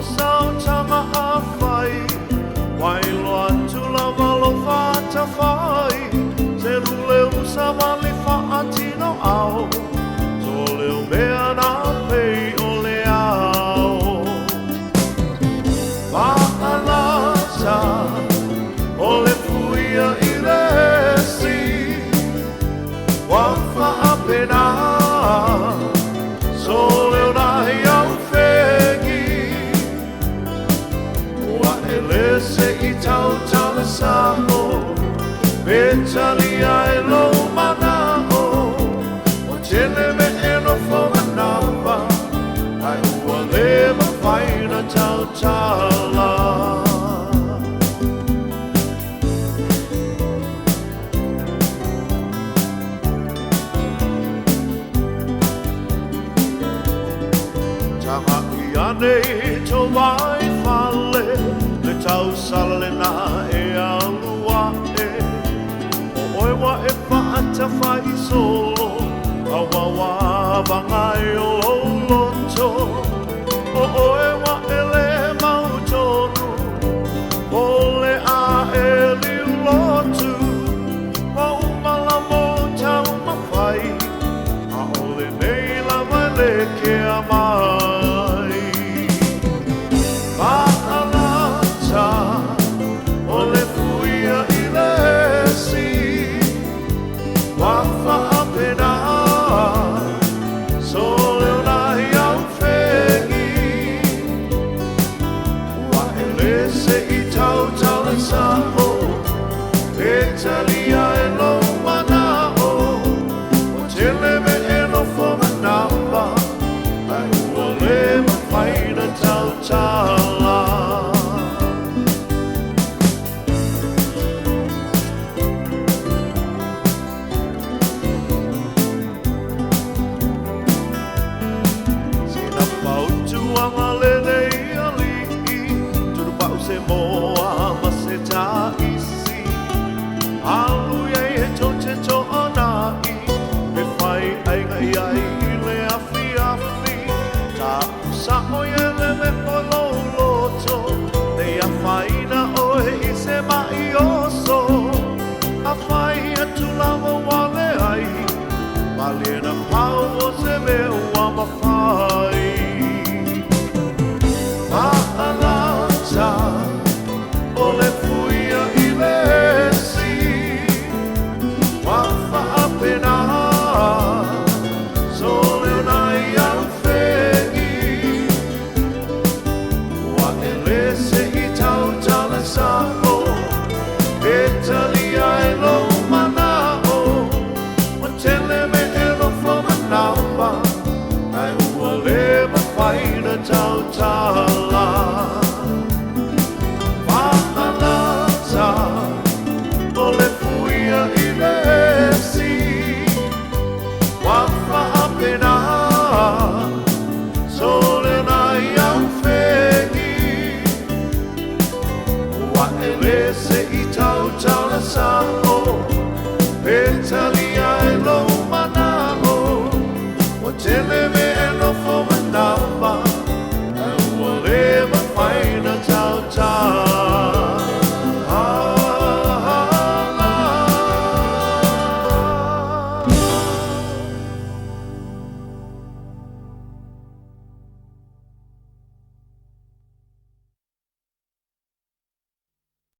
masau tanga a whai Wai loa tula walo whata whai Se rule usa wali wha atino au So leo mea na pei o le au Wa'alasa o le fuia i le si Wa whaapena So leo nahi au whengi Wa ele se i tau tala saho Petali ai lo mana o O tele me eno whonga napa Ai ua le ma whaina tau tala Taha i anei to wai whale Le tau salale na e alua e O oe wa e whaata whai solo A wawa wangai o loto O oe wa e le mautonu O le a e liu lotu O umala mo tau mawhai A o le nei lama le ke a mai Wa'alata o le fuia i le si Wa whaapena So leo nahi au whengi Wa ele se i tau tala saho Petali ai lo mana o O tele me eno whonga napa Ai ua le ma whaina tau tala Sina pautuanga lelei ali'i Turu pau se moa ma se ta isi Alu iai he tote to anai Me whai ai ngai ai i le afi afi Ta usako i ele me o lo loto Nei a whaina oe i se mai oso A whai atu lava wale ai Wale na pau o se me ua ma whai Wa'alata o le fuia i le si Wa whaapena So leo nai au whengi Wa ele se i tau tala saho Petali ai lo mana o Wa tele me eno whonga napa Ai ua le ma whaina tau tala Wa'alata o le fuia i le si Wa whaapena So leo nai au whengi Wa ele se i tau tala saho Petali